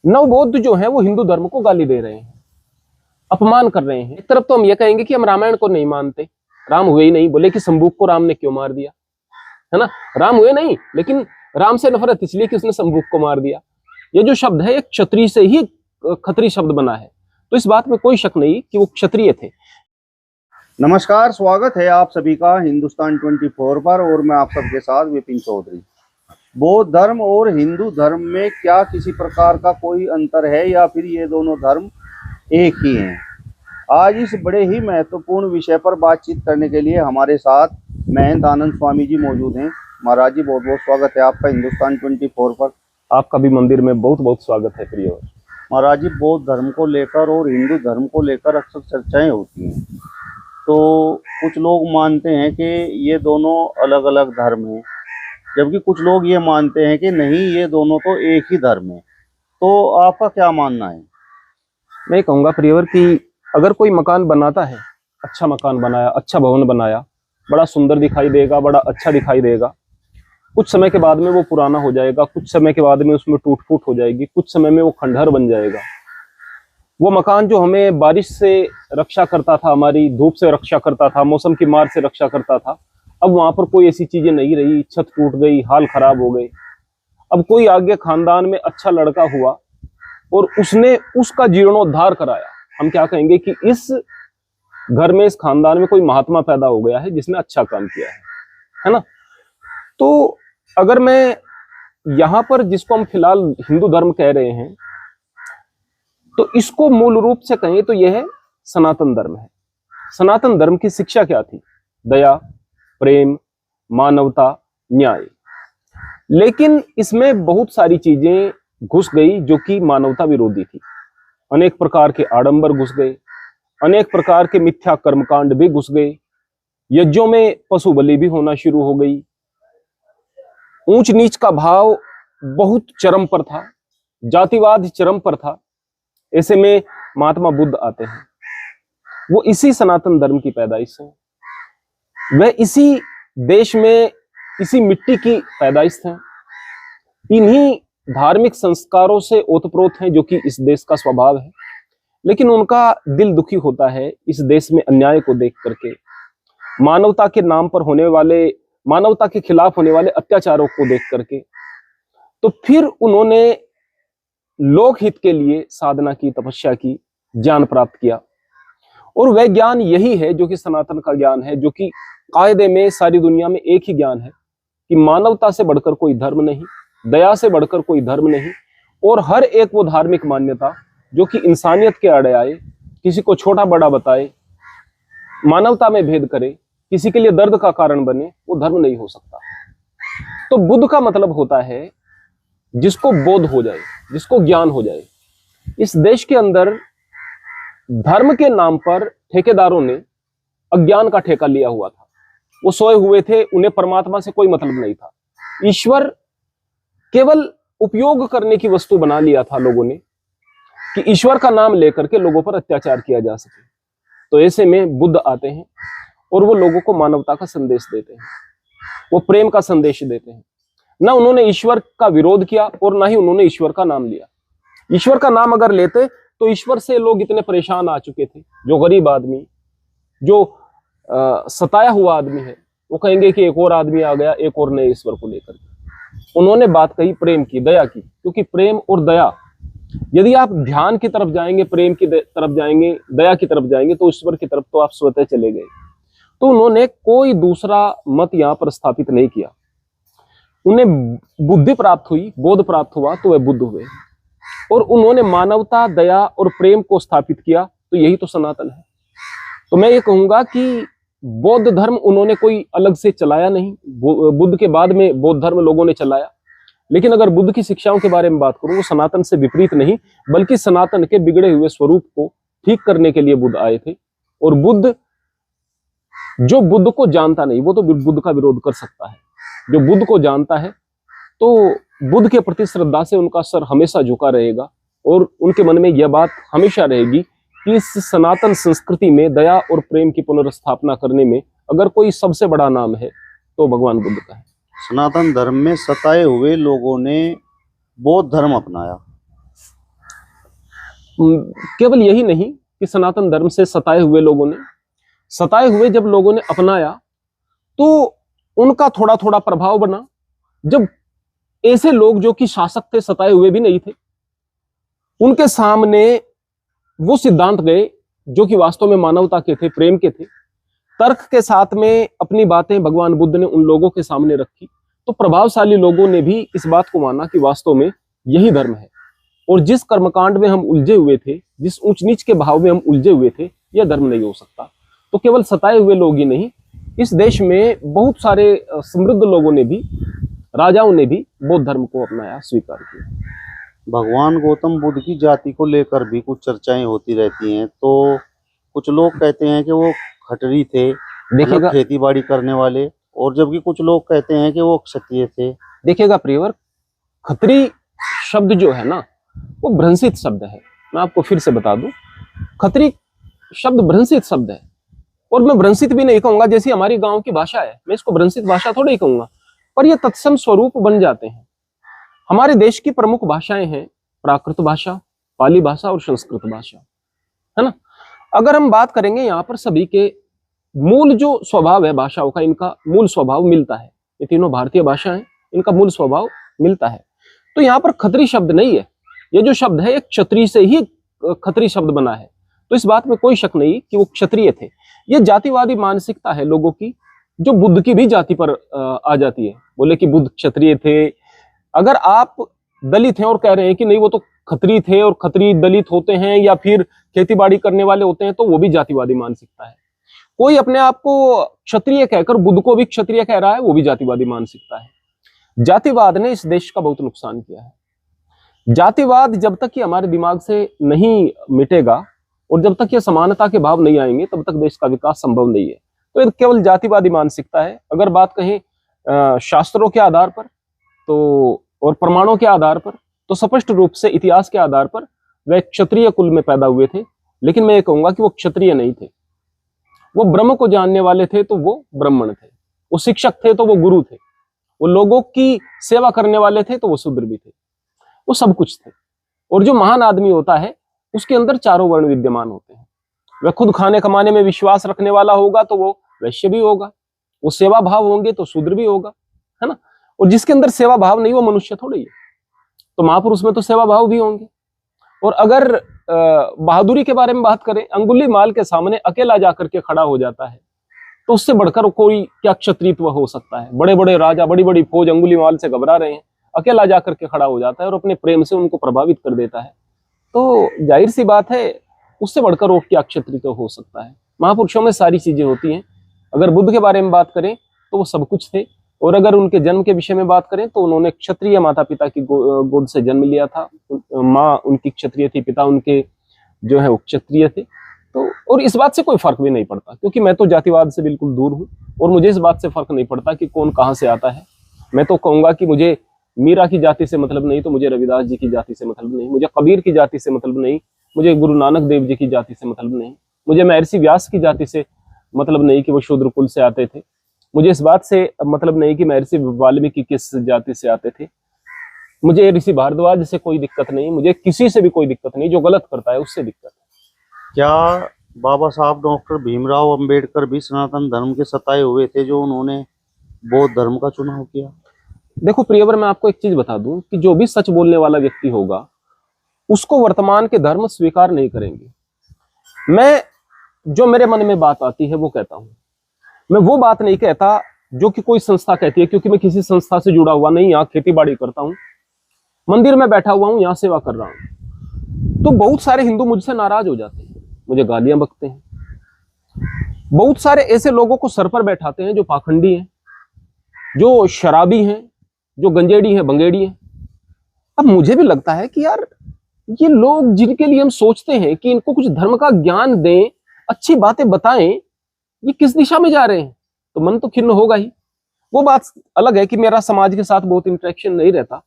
नवबौद्ध जो है वो हिंदू धर्म को गाली दे रहे हैं, अपमान कर रहे हैं। एक तरफ तो हम ये कहेंगे कि हम रामायण को नहीं मानते, राम हुए ही नहीं, बोले कि शंभूक को राम ने क्यों मार दिया, है ना। राम हुए नहीं, लेकिन राम से नफरत इसलिए कि उसने शंभूक को मार दिया। ये जो शब्द है एक क्षत्रिय से ही खत्री शब्द बना है, तो इस बात में कोई शक नहीं कि वो क्षत्रिय थे। नमस्कार, स्वागत है आप सभी का हिंदुस्तान 24 पर और मैं आप सबके साथ विपिन चौधरी। बौद्ध धर्म और हिंदू धर्म में क्या किसी प्रकार का कोई अंतर है या फिर ये दोनों धर्म एक ही हैं? आज इस बड़े ही महत्वपूर्ण विषय पर बातचीत करने के लिए हमारे साथ महंत आनंद स्वामी जी मौजूद हैं। महाराज जी, बहुत बहुत स्वागत है आपका हिंदुस्तान 24 पर। आपका भी मंदिर में बहुत बहुत स्वागत है प्रिय। महाराज जी, बौद्ध धर्म को लेकर और हिंदू धर्म को लेकर अक्सर चर्चाएं होती हैं, तो कुछ लोग मानते हैं कि ये दोनों अलग अलग धर्म हैं, जबकि कुछ लोग ये मानते हैं कि नहीं, ये दोनों तो एक ही धर्म है। तो आपका क्या मानना है? मैं कहूँगा प्रियवर कि अगर कोई मकान बनाता है, अच्छा मकान बनाया, अच्छा भवन बनाया, बड़ा सुंदर दिखाई देगा, बड़ा अच्छा दिखाई देगा, कुछ समय के बाद में वो पुराना हो जाएगा, कुछ समय के बाद में उसमें टूट फूट हो जाएगी, कुछ समय में वो खंडहर बन जाएगा। वो मकान जो हमें बारिश से रक्षा करता था, हमारी धूप से रक्षा करता था, मौसम की मार से रक्षा करता था, अब वहां पर कोई ऐसी चीजें नहीं रही, छत टूट गई, हाल खराब हो गए। अब कोई आगे खानदान में अच्छा लड़का हुआ और उसने उसका जीर्णोद्धार कराया। हम क्या कहेंगे कि इस घर में, इस खानदान में कोई महात्मा पैदा हो गया है जिसने अच्छा काम किया है ना। तो अगर मैं यहाँ पर जिसको हम फिलहाल हिंदू धर्म कह रहे हैं, तो इसको मूल रूप से कहें तो यह है सनातन धर्म है। सनातन धर्म की शिक्षा क्या थी? दया, प्रेम, मानवता, न्याय। लेकिन इसमें बहुत सारी चीजें घुस गई जो कि मानवता विरोधी थी। अनेक प्रकार के आडंबर घुस गए, अनेक प्रकार के मिथ्या कर्मकांड भी घुस गए, यज्ञों में पशु बलि भी होना शुरू हो गई, ऊंच नीच का भाव बहुत चरम पर था, जातिवाद चरम पर था। ऐसे में महात्मा बुद्ध आते हैं, वो इसी सनातन धर्म की पैदाइश है, वह इसी देश में, इसी मिट्टी की पैदाइश है, इन्हीं धार्मिक संस्कारों से ओतप्रोत हैं जो कि इस देश का स्वभाव है। लेकिन उनका दिल दुखी होता है इस देश में अन्याय को देख करके, मानवता के नाम पर होने वाले, मानवता के खिलाफ होने वाले अत्याचारों को देख करके। तो फिर उन्होंने लोकहित के लिए साधना की, तपस्या की, ज्ञान प्राप्त किया। और वह ज्ञान यही है जो कि सनातन का ज्ञान है, जो कि कायदे में सारी दुनिया में एक ही ज्ञान है कि मानवता से बढ़कर कोई धर्म नहीं, दया से बढ़कर कोई धर्म नहीं, और हर एक वो धार्मिक मान्यता जो कि इंसानियत के आड़े आए, किसी को छोटा बड़ा बताए, मानवता में भेद करे, किसी के लिए दर्द का कारण बने, वो धर्म नहीं हो सकता। तो बुद्ध का मतलब होता है जिसको बोध हो जाए, जिसको ज्ञान हो जाए। इस देश के अंदर धर्म के नाम पर ठेकेदारों ने अज्ञान का ठेका लिया हुआ था। वो सोए हुए थे, उन्हें परमात्मा से कोई मतलब नहीं था। ईश्वर केवल उपयोग करने की वस्तु बना लिया था लोगों ने, कि ईश्वर का नाम लेकर के लोगों पर अत्याचार किया जा सके। तो ऐसे में बुद्ध आते हैं और वो लोगों को मानवता का संदेश देते हैं, वो प्रेम का संदेश देते हैं। ना उन्होंने ईश्वर का विरोध किया और ना ही उन्होंने ईश्वर का नाम लिया। ईश्वर का नाम अगर लेते तो ईश्वर से लोग इतने परेशान आ चुके थे। जो गरीब आदमी, जो सताया हुआ आदमी है, वो कहेंगे कि एक और आदमी आ गया एक और नए ईश्वर को लेकर के। उन्होंने बात कही प्रेम की, दया की, क्योंकि प्रेम और दया, यदि आप ध्यान की तरफ जाएंगे, प्रेम की तरफ जाएंगे, दया की तरफ जाएंगे, तो ईश्वर की तरफ तो आप स्वतः चले गए। तो उन्होंने कोई दूसरा मत यहाँ पर स्थापित नहीं किया। उन्हें बुद्धि प्राप्त हुई, बोध प्राप्त हुआ, तो वह बुद्ध हुए, और उन्होंने मानवता, दया और प्रेम को स्थापित किया। तो यही तो सनातन है। तो मैं ये कहूंगा कि बौद्ध धर्म उन्होंने कोई अलग से चलाया नहीं, बुद्ध के बाद में बौद्ध धर्म लोगों ने चलाया। लेकिन अगर बुद्ध की शिक्षाओं के बारे में बात करूं, वो सनातन से विपरीत नहीं, बल्कि सनातन के बिगड़े हुए स्वरूप को ठीक करने के लिए बुद्ध आए थे। और बुद्ध, जो बुद्ध को जानता नहीं वो तो बुद्ध का विरोध कर सकता है। जो बुद्ध को जानता है तो बुद्ध के प्रति श्रद्धा से उनका सर हमेशा झुका रहेगा, और उनके मन में यह बात हमेशा रहेगी कि इस सनातन संस्कृति में दया और प्रेम की पुनर्स्थापना करने में अगर कोई सबसे बड़ा नाम है तो भगवान बुद्ध का है। सनातन धर्म में सताए हुए लोगों ने बौद्ध धर्म अपनाया, केवल यही नहीं कि सनातन धर्म से सताए हुए लोगों ने, सताए हुए जब लोगों ने अपनाया तो उनका थोड़ा थोड़ा प्रभाव बना। जब ऐसे लोग जो कि शासक थे, सताए हुए भी नहीं थे, उनके सामने वो सिद्धांत गए जो कि वास्तव में मानवता के थे, प्रेम के थे, तर्क के साथ में अपनी बातें भगवान बुद्ध ने उन लोगों के सामने रखी, तो प्रभावशाली लोगों ने भी इस बात को माना कि वास्तव में यही धर्म है। और जिस कर्मकांड में हम उलझे हुए थे, जिस ऊंच नीच के भाव में हम उलझे हुए थे, यह धर्म नहीं हो सकता। तो केवल सताए हुए लोग ही नहीं, इस देश में बहुत सारे समृद्ध लोगों ने भी, राजाओं ने भी बौद्ध धर्म को अपनाया, स्वीकार किया। भगवान गौतम बुद्ध की जाति को लेकर भी कुछ चर्चाएं होती रहती हैं। तो कुछ लोग कहते हैं कि वो खटरी थे, देखिएगा, खेती बाड़ी करने वाले, और जबकि कुछ लोग कहते हैं कि वो क्षत्रिय थे। देखिएगा प्रियवर, खत्री शब्द जो है ना, वो भ्रंशित शब्द है। मैं आपको फिर से बता दूं, खत्री शब्द भ्रंशित शब्द है। और मैं भ्रंशित भी नहीं कहूंगा, जैसी हमारी गांव की भाषा है, मैं इसको भ्रंशित भाषा थोड़ी कहूंगा, पर यह तत्सम स्वरूप बन जाते हैं। हमारे देश की प्रमुख भाषाएं हैं प्राकृत भाषा, पाली भाषा और संस्कृत भाषा, है ना। अगर हम बात करेंगे यहाँ पर सभी के मूल जो स्वभाव है भाषाओं का, इनका मूल स्वभाव मिलता है। ये तीनों भारतीय भाषा हैं, इनका मूल स्वभाव मिलता है। तो यहाँ पर खत्री शब्द नहीं है, ये जो शब्द है एक क्षत्रिय से ही खत्री शब्द बना है। तो इस बात में कोई शक नहीं कि वो क्षत्रिय थे। ये जातिवादी मानसिकता है लोगों की, जो बुद्ध की भी जाति पर आ जाती है। बोले कि बुद्ध क्षत्रिय थे, अगर आप दलित हैं और कह रहे हैं कि नहीं वो तो खत्री थे और खत्री दलित होते हैं या फिर खेतीबाड़ी करने वाले होते हैं, तो वो भी जातिवादी मानसिकता है। कोई अपने आप को क्षत्रिय कहकर बुद्ध को भी क्षत्रिय कह रहा है, वो भी जातिवादी मानसिकता है। जातिवाद ने इस देश का बहुत नुकसान किया है। जातिवाद जब तक कि हमारे दिमाग से नहीं मिटेगा और जब तक ये समानता के भाव नहीं आएंगे, तब तक देश का विकास संभव नहीं है। तो ये केवल जातिवादी मानसिकता है। अगर बात कहें शास्त्रों के आधार पर तो और प्रमाणों के आधार पर, तो स्पष्ट रूप से इतिहास के आधार पर वह क्षत्रिय कुल में पैदा हुए थे। लेकिन मैं ये कहूंगा कि वो क्षत्रिय नहीं थे, वो ब्रह्म को जानने वाले थे तो वो ब्राह्मण थे, वो शिक्षक थे तो वो गुरु थे, वो लोगों की सेवा करने वाले थे तो वो शूद्र भी थे, वो सब कुछ थे। और जो महान आदमी होता है उसके अंदर चारों वर्ण विद्यमान होते हैं। वह खुद खाने कमाने में विश्वास रखने वाला होगा तो वो वैश्य भी होगा, वो सेवा भाव होंगे तो शूद्र भी होगा, है ना। और जिसके अंदर सेवा भाव नहीं वो मनुष्य थोड़ी है। तो महापुरुष में तो सेवा भाव भी होंगे। और अगर बहादुरी के बारे में बात करें, अंगुलीमाल के सामने अकेला जाकर के खड़ा हो जाता है, तो उससे बढ़कर कोई क्या क्षत्रित्व हो सकता है। बड़े बड़े राजा, बड़ी बड़ी फौज अंगुलीमाल से घबरा रहे हैं, अकेला जाकर के खड़ा हो जाता है और अपने प्रेम से उनको प्रभावित कर देता है। तो जाहिर सी बात है, उससे बढ़कर और क्या क्षत्रित्व हो सकता है। महापुरुषों में सारी चीजें होती हैं। अगर बुद्ध के बारे में बात करें तो वो सब कुछ थे। और अगर उनके जन्म के विषय में बात करें तो उन्होंने क्षत्रिय माता पिता की गोद से जन्म लिया था। माँ उनकी क्षत्रिय थी, पिता उनके जो है वो क्षत्रिय थे। तो और इस बात से कोई फर्क भी नहीं पड़ता, क्योंकि मैं तो जातिवाद से बिल्कुल दूर हूँ और मुझे इस बात से फर्क नहीं पड़ता कि कौन कहाँ से आता है। मैं तो कहूंगा कि मुझे मीरा की जाति से मतलब नहीं, तो मुझे रविदास जी की जाति से मतलब नहीं, मुझे कबीर की जाति से मतलब नहीं, मुझे गुरु नानक देव जी की जाति से मतलब नहीं, मुझे महर्षि व्यास की जाति से मतलब नहीं कि वो शूद्र कुल से आते थे, मुझे इस बात से मतलब नहीं कि महर्षि वाल्मीकि किस जाति से आते थे, मुझे ऋषि भारद्वाज से कोई दिक्कत नहीं, मुझे किसी से भी कोई दिक्कत नहीं। जो गलत करता है उससे दिक्कत है। क्या बाबा साहब डॉक्टर भीमराव अंबेडकर भी सनातन धर्म के सताए हुए थे जो उन्होंने बौद्ध धर्म का चुनाव किया? देखो प्रियवर, मैं आपको एक चीज बता दूं कि जो भी सच बोलने वाला व्यक्ति होगा उसको वर्तमान के धर्म स्वीकार नहीं करेंगे। मैं जो मेरे मन में बात आती है वो कहता हूं। मैं वो बात नहीं कहता जो कि कोई संस्था कहती है, क्योंकि मैं किसी संस्था से जुड़ा हुआ नहीं, यहाँ खेती बाड़ी करता हूँ, मंदिर में बैठा हुआ हूँ, यहाँ सेवा कर रहा हूँ। तो बहुत सारे हिंदू मुझसे नाराज हो जाते हैं, मुझे गालियां बकते हैं। बहुत सारे ऐसे लोगों को सर पर बैठाते हैं जो पाखंडी हैं, जो शराबी हैं, जो गंजेड़ी हैं, बंगेड़ी हैं। अब मुझे भी लगता है कि यार ये लोग जिनके लिए हम सोचते हैं कि इनको कुछ धर्म का ज्ञान दें, अच्छी बातें बताएं, ये किस दिशा में जा रहे हैं, तो मन तो खिन्न होगा ही। वो बात अलग है कि मेरा समाज के साथ बहुत इंटरेक्शन नहीं रहता,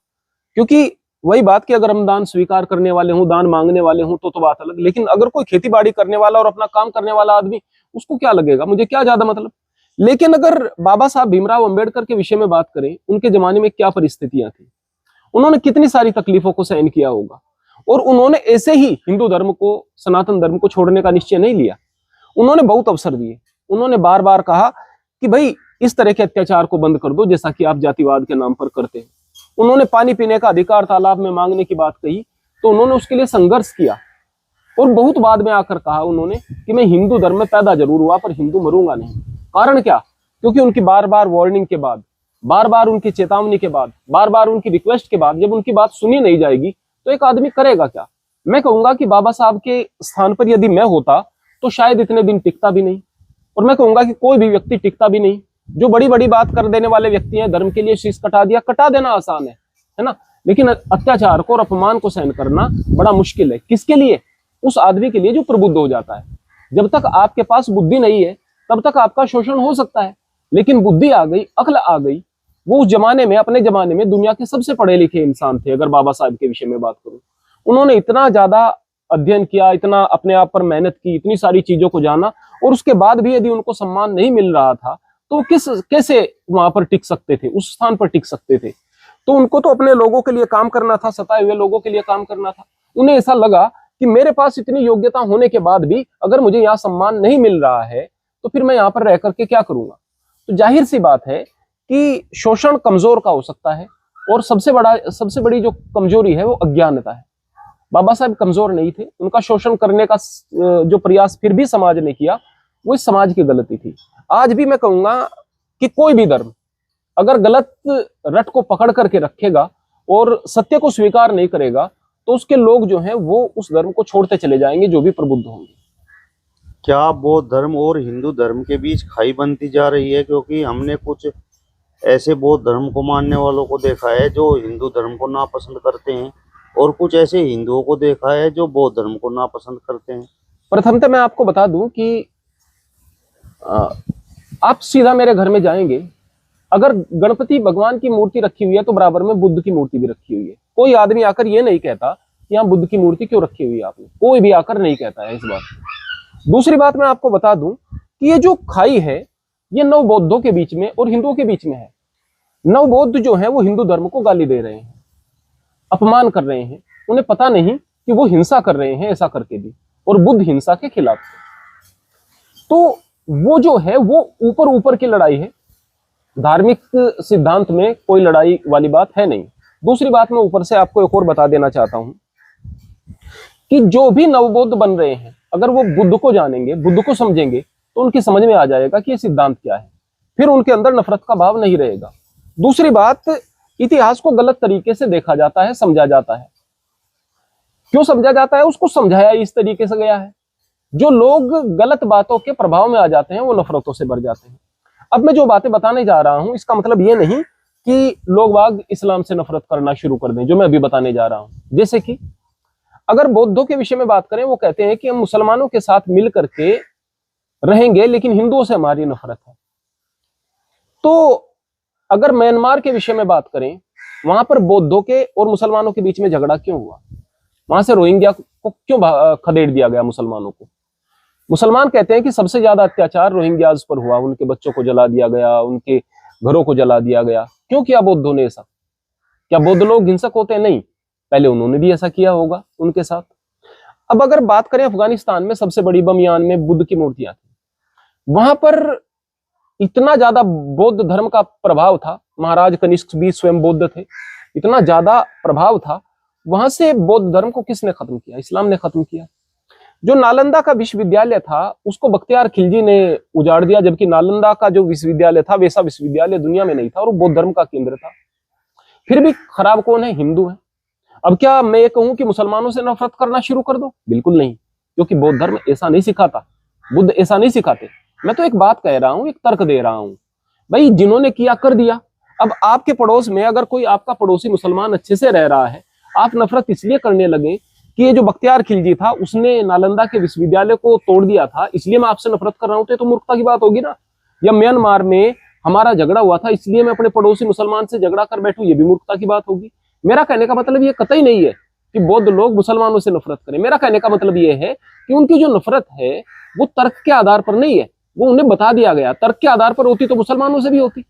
क्योंकि वही बात कि अगर हम दान स्वीकार करने वाले हूं, दान मांगने वाले हूं तो बात अलग। लेकिन अगर कोई खेती बाड़ी करने वाला और अपना काम करने वाला आदमी, उसको क्या लगेगा, मुझे क्या ज्यादा मतलब। लेकिन अगर बाबा साहब भीमराव अंबेडकर के विषय में बात करें, उनके जमाने में क्या परिस्थितियां थी, उन्होंने कितनी सारी तकलीफों को सहन किया होगा, और उन्होंने ऐसे ही हिंदू धर्म को, सनातन धर्म को छोड़ने का निश्चय नहीं लिया। उन्होंने बहुत अवसर दिए। उन्होंने बार बार कहा कि भाई इस तरह के अत्याचार को बंद कर दो जैसा कि आप जातिवाद के नाम पर करते हैं। उन्होंने पानी पीने का अधिकार तालाब में मांगने की बात कही तो उन्होंने उसके लिए संघर्ष किया और बहुत बाद में आकर कहा उन्होंने कि मैं हिंदू धर्म में पैदा जरूर हुआ पर हिंदू मरूंगा नहीं। कारण क्या? क्योंकि उनकी बार बार वार्निंग के बाद, बार बार उनकी चेतावनी के बाद, बार बार उनकी रिक्वेस्ट के बाद जब उनकी बात सुनी नहीं जाएगी तो एक आदमी करेगा क्या? मैं कहूंगा कि बाबा साहब के स्थान पर यदि मैं होता तो शायद इतने दिन टिकता भी नहीं, और मैं कहूंगा कि कोई भी व्यक्ति टिकता भी नहीं। जो बड़ी बड़ी बात कर देने वाले व्यक्ति हैं, धर्म के लिए शीश कटा दिया, कटा देना आसान है ना, लेकिन अत्याचार को और अपमान को सहन करना बड़ा मुश्किल है। किसके लिए? उस आदमी के लिए जो प्रबुद्ध हो जाता है। जब तक आपके पास बुद्धि नहीं है तब तक आपका शोषण हो सकता है, लेकिन बुद्धि आ गई, अक्ल आ गई। वो उस जमाने में, अपने जमाने में दुनिया के सबसे पढ़े लिखे इंसान थे। अगर बाबा साहब के विषय में बात करूं, उन्होंने इतना ज्यादा अध्ययन किया, इतना अपने आप पर मेहनत की, इतनी सारी चीजों को जाना, और उसके बाद भी यदि उनको सम्मान नहीं मिल रहा था तो कैसे वहां पर टिक सकते थे, उस स्थान पर टिक सकते थे? तो उनको तो अपने लोगों के लिए काम करना था, सताए हुए लोगों के लिए काम करना था। उन्हें ऐसा लगा कि मेरे पास इतनी योग्यता होने के बाद भी अगर मुझे यहाँ सम्मान नहीं मिल रहा है तो फिर मैं यहाँ पर रह करके क्या करूंगा? तो जाहिर सी बात है कि शोषण कमजोर का हो सकता है, और सबसे बड़ी जो कमजोरी है वो अज्ञानता है। बाबा साहब कमजोर नहीं थे, उनका शोषण करने का जो प्रयास फिर भी समाज ने किया वो इस समाज की गलती थी। आज भी मैं कहूंगा कि कोई भी धर्म अगर गलत रट को पकड़ करके रखेगा और सत्य को स्वीकार नहीं करेगा तो उसके लोग जो हैं वो उस धर्म को छोड़ते चले जाएंगे, जो भी प्रबुद्ध होंगे। क्या बौद्ध धर्म और हिंदू धर्म के बीच खाई बनती जा रही है? क्योंकि हमने कुछ ऐसे बौद्ध धर्म को मानने वालों को देखा है जो हिंदू धर्म को नापसंद करते हैं, और कुछ ऐसे हिंदुओं को देखा है जो बौद्ध धर्म को नापसंद करते हैं। प्रथमतः मैं आपको बता दूं कि आप सीधा मेरे घर में जाएंगे, अगर गणपति भगवान की मूर्ति रखी हुई है तो बराबर में बुद्ध की मूर्ति भी रखी हुई है। कोई आदमी आकर ये नहीं कहता कि यहाँ बुद्ध की मूर्ति क्यों रखी हुई है आपने, कोई भी आकर नहीं कहता है इस बात। दूसरी बात मैं आपको बता दूं कि ये जो खाई है ये नव बौद्धों के बीच में और हिंदुओं के बीच में है। नव बौद्ध जो है वो हिंदू धर्म को गाली दे रहे हैं, अपमान कर रहे हैं। उन्हें पता नहीं कि वो हिंसा कर रहे हैं ऐसा करके भी, और बुद्ध हिंसा के खिलाफ थे। तो वो जो है वो ऊपर ऊपर की लड़ाई है, धार्मिक सिद्धांत में कोई लड़ाई वाली बात है नहीं। दूसरी बात मैं ऊपर से आपको एक और बता देना चाहता हूं कि जो भी नवबौद्ध बन रहे हैं अगर वो बुद्ध को जानेंगे, बुद्ध को समझेंगे तो उनकी समझ में आ जाएगा कि ये सिद्धांत क्या है, फिर उनके अंदर नफरत का भाव नहीं रहेगा। दूसरी बात, इतिहास को गलत तरीके से देखा जाता है, समझा जाता है। क्यों समझा जाता है? उसको समझाया इस तरीके से गया है। जो लोग गलत बातों के प्रभाव में आ जाते हैं वो नफरतों से भर जाते हैं। अब मैं जो बातें बताने जा रहा हूं इसका मतलब ये नहीं कि लोग बाग इस्लाम से नफरत करना शुरू कर दें, जो मैं अभी बताने जा रहा हूं। जैसे कि अगर बौद्धों के विषय में बात करें, वो कहते हैं कि हम मुसलमानों के साथ मिल करके रहेंगे लेकिन हिंदुओं से हमारी नफरत है। तो अगर म्यांमार के विषय में बात करें, वहां पर बौद्धों के और मुसलमानों के बीच में झगड़ा क्यों हुआ? वहां से रोहिंग्या को क्यों खदेड़ दिया गया मुसलमानों को? मुसलमान कहते हैं कि सबसे ज्यादा अत्याचार रोहिंग्याज पर हुआ, उनके बच्चों को जला दिया गया, उनके घरों को जला दिया गया। क्यों किया बौद्धों ने ऐसा? क्या बौद्ध लोग हिंसक होते हैं? नहीं, पहले उन्होंने भी ऐसा किया होगा उनके साथ। अब अगर बात करें अफगानिस्तान में सबसे बड़ी बमियान में बुद्ध की मूर्तियां थी, वहां पर इतना ज्यादा बौद्ध धर्म का प्रभाव था, महाराज कनिष्क भी स्वयं बौद्ध थे, इतना ज्यादा प्रभाव था, वहां से बौद्ध धर्म को किसने खत्म किया? इस्लाम ने खत्म किया। जो नालंदा का विश्वविद्यालय था उसको बख्तियार खिलजी ने उजाड़ दिया, जबकि नालंदा का जो विश्वविद्यालय था वैसा विश्वविद्यालय दुनिया में नहीं था और वो बौद्ध धर्म का केंद्र था। फिर भी खराब कौन है? हिंदू है। अब क्या मैं ये कहूं कि मुसलमानों से नफरत करना शुरू कर दो? बिल्कुल नहीं, क्योंकि बौद्ध धर्म ऐसा नहीं सिखाता, बुद्ध ऐसा नहीं सिखाते। मैं तो एक बात कह रहा हूं, एक तर्क दे रहा हूं। भाई जिन्होंने किया कर दिया। अब आपके पड़ोस में अगर कोई आपका पड़ोसी मुसलमान अच्छे से रह रहा है, आप नफरत इसलिए करने लगे कि ये जो बख्तियार खिलजी था उसने नालंदा के विश्वविद्यालय को तोड़ दिया था, इसलिए मैं आपसे नफरत कर रहा हूं, तो मूर्खता की बात होगी ना। या म्यांमार में हमारा झगड़ा हुआ था इसलिए मैं अपने पड़ोसी मुसलमान से झगड़ा कर बैठूं, ये भी मूर्खता की बात होगी। मेरा कहने का मतलब ये कतई नहीं है कि बौद्ध लोग मुसलमानों से नफरत करें। मेरा कहने का मतलब ये है कि उनकी जो नफरत है वो तर्क के आधार पर नहीं है, वो उन्हें बता दिया गया। तर्क के आधार पर होती तो मुसलमानों से भी होती,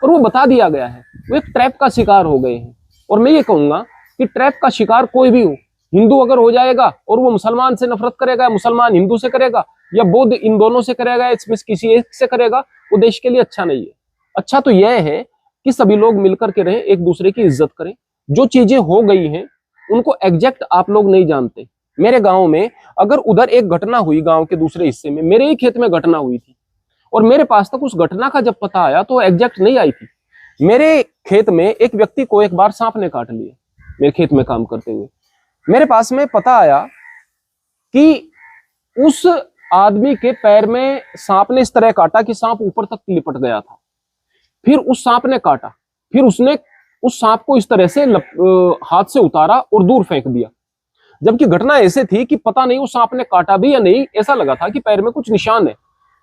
और वो बता दिया गया है। वो एक ट्रैप का शिकार हो गए हैं। और मैं ये कहूंगा कि ट्रैप का शिकार कोई भी हो, हिंदू अगर हो जाएगा और वो मुसलमान से नफरत करेगा, मुसलमान हिंदू से करेगा, या बौद्ध इन दोनों से करेगा, इसमें किसी एक से करेगा, वो देश के लिए अच्छा नहीं है। अच्छा तो यह है कि सभी लोग मिलकर के रहें, एक दूसरे की इज्जत करें। जो चीजें हो गई हैं उनको एग्जैक्ट आप लोग नहीं जानते। मेरे गांव में अगर उधर एक घटना हुई, गांव के दूसरे हिस्से में मेरे ही खेत में घटना हुई थी, और मेरे पास तक उस घटना का जब पता आया तो एग्जैक्ट नहीं आई थी। मेरे खेत में एक व्यक्ति को एक बार सांप ने काट लिया, मेरे खेत में काम करते हुए। मेरे पास में पता आया कि उस आदमी के पैर में सांप ने इस तरह काटा कि सांप ऊपर तक लिपट गया था। फिर उस सांप ने काटा, फिर उसने उस सांप को इस तरह से हाथ से उतारा और दूर फेंक दिया। जबकि घटना ऐसे थी कि पता नहीं उस सांप ने काटा भी या नहीं, ऐसा लगा था कि पैर में कुछ निशान है,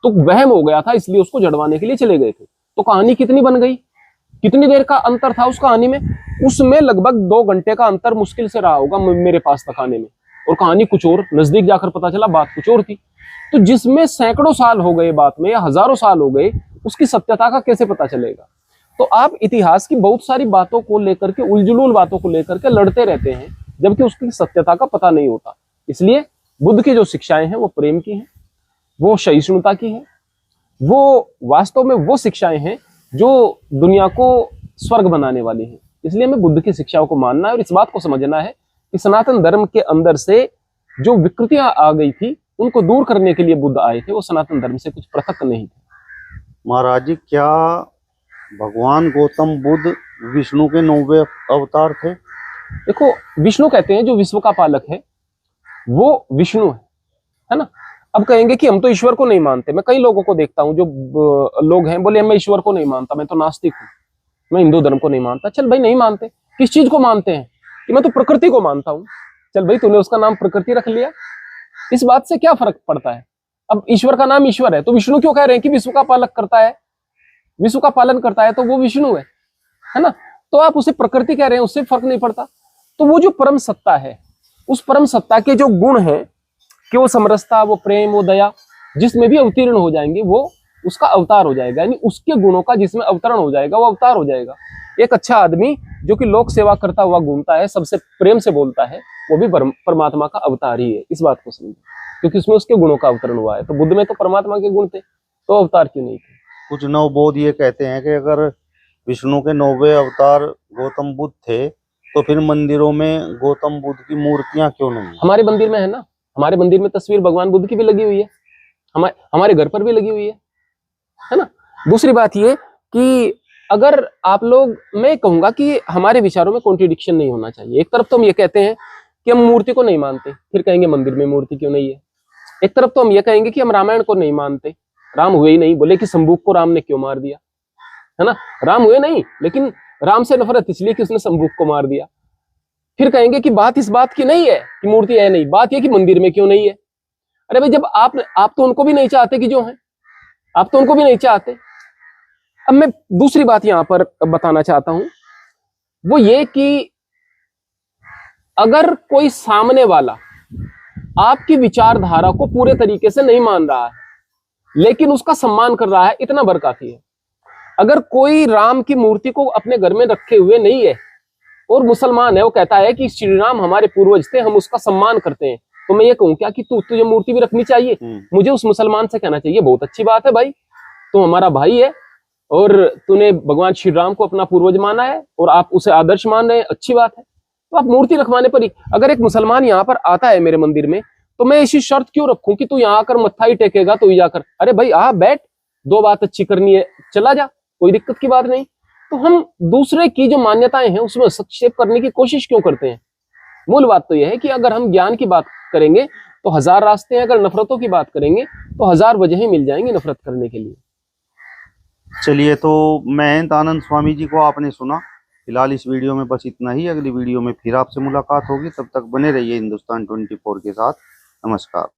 तो वहम हो गया था, इसलिए उसको जड़वाने के लिए चले गए थे। तो कहानी कितनी बन गई, कितनी देर का अंतर था उस कहानी में? उसमें लगभग 2 घंटे का अंतर मुश्किल से रहा होगा मेरे पास तक आने में, और कहानी कुछ और, नजदीक जाकर पता चला बात कुछ और थी। तो जिसमें सैकड़ों साल हो गए बात में या हजारों साल हो गए, उसकी सत्यता का कैसे पता चलेगा? तो आप इतिहास की बहुत सारी बातों को लेकर के, उलझुल बातों को लेकर के लड़ते रहते हैं, जबकि उसकी सत्यता का पता नहीं होता। इसलिए बुद्ध की जो शिक्षाएं हैं वो प्रेम की हैं, वो सहिष्णुता की है, वो वास्तव में वो शिक्षाएं हैं जो दुनिया को स्वर्ग बनाने वाली हैं। इसलिए हमें बुद्ध की शिक्षाओं को मानना है और इस बात को समझना है कि सनातन धर्म के अंदर से जो विकृतियां आ गई थी उनको दूर करने के लिए बुद्ध आए थे, वो सनातन धर्म से कुछ पृथक नहीं थे। महाराज जी, क्या भगवान गौतम बुद्ध विष्णु के 9वें अवतार थे? देखो, विष्णु कहते हैं जो विश्व का पालक है वो विष्णु है ना। अब कहेंगे कि हम तो ईश्वर को नहीं मानते। मैं कई लोगों को देखता हूं जो लोग हैं, बोले मैं ईश्वर को नहीं मानता, मैं तो नास्तिक हूं, मैं हिंदू धर्म को नहीं मानता। चल भाई, नहीं मानते, किस चीज को मानते हैं? कि मैं तो प्रकृति को मानता हूं। चल भाई, तूने उसका नाम प्रकृति रख लिया, इस बात से क्या फर्क पड़ता है? अब ईश्वर का नाम ईश्वर है, तो विष्णु क्यों कह रहे हैं कि विश्व का पालक करता है, विश्व का पालन करता है, तो वो विष्णु है ना। तो आप उसे प्रकृति कह रहे हैं, उससे फर्क नहीं पड़ता। तो वो जो परम सत्ता है, उस परम सत्ता के जो गुण हैं कि वो समरसता, वो प्रेम, वो दया, जिसमें भी अवतीर्ण हो जाएंगे वो उसका अवतार हो जाएगा। यानी उसके गुणों का जिसमें अवतरण हो जाएगा वो अवतार हो जाएगा। एक अच्छा आदमी जो कि लोक सेवा करता हुआ घूमता है, सबसे प्रेम से बोलता है, वो भी परमात्मा का अवतार ही है। इस बात को समझो, क्योंकि उसमें उसके गुणों का अवतरण हुआ है। तो बुद्ध में तो परमात्मा के गुण थे, तो अवतार क्यों नहीं थे? कुछ नवबोध ये कहते हैं कि अगर विष्णु के 9वें अवतार गौतम बुद्ध थे तो फिर मंदिरों में गौतम बुद्ध की मूर्तियां क्यों नहीं? हमारे मंदिर में है ना, हमारे मंदिर में तस्वीर भगवान बुद्ध की भी लगी हुई है, हमारे घर पर भी लगी हुई है ना। दूसरी बात ये कि अगर आप लोग, मैं कहूंगा कि हमारे विचारों में कॉन्ट्रडिक्शन नहीं होना चाहिए। एक तरफ तो हम ये कहते हैं कि हम मूर्ति को नहीं मानते, फिर कहेंगे मंदिर में मूर्ति क्यों नहीं है। एक तरफ तो हम ये कहेंगे कि हम रामायण को नहीं मानते, राम हुए ही नहीं, बोले कि शंभूक को राम ने क्यों मार दिया, है ना। राम हुए नहीं, लेकिन राम से नफरत इसलिए कि उसने शंभूक को मार दिया। फिर कहेंगे कि बात इस बात की नहीं है कि मूर्ति है नहीं, बात यह कि मंदिर में क्यों नहीं है। अरे भाई, जब आप तो उनको भी नहीं चाहते कि जो है, आप तो उनको भी नहीं चाहते। अब मैं दूसरी बात यहां पर बताना चाहता हूं, वो ये कि अगर कोई सामने वाला आपकी विचारधारा को पूरे तरीके से नहीं मान रहा है लेकिन उसका सम्मान कर रहा है, इतना भर काफी है। अगर कोई राम की मूर्ति को अपने घर में रखे हुए नहीं है और मुसलमान है, वो कहता है कि श्री राम हमारे पूर्वज थे, हम उसका सम्मान करते हैं, तो मैं ये कहूं क्या कि तुझे मूर्ति भी रखनी चाहिए? मुझे उस मुसलमान से कहना चाहिए बहुत अच्छी बात है भाई, तू हमारा भाई है और तूने भगवान श्री राम को अपना पूर्वज माना है और आप उसे आदर्श मान रहे हैं, अच्छी बात है। तो आप मूर्ति रखवाने पर ही, अगर एक मुसलमान यहाँ पर आता है मेरे मंदिर में, तो मैं ऐसी शर्त क्यों रखूं कि तू यहाँ आकर मत्था ही टेकेगा तो ही जाकर? अरे भाई आ बैठ, 2 बात अच्छी करनी है, चला जा, कोई दिक्कत की बात नहीं। तो हम दूसरे की जो मान्यताएं हैं उसमें हस्तक्षेप करने की कोशिश क्यों करते हैं? मूल बात तो यह है कि अगर हम ज्ञान की बात करेंगे तो 1000 रास्ते हैं, अगर नफरतों की बात करेंगे तो 1000 वजहें मिल जाएंगी नफरत करने के लिए। चलिए, तो महंत आनंद स्वामी जी को आपने सुना। फिलहाल इस वीडियो में बस इतना ही। अगली वीडियो में फिर आपसे मुलाकात होगी, तब तक बने रहिए हिंदुस्तान 24 के साथ। नमस्कार।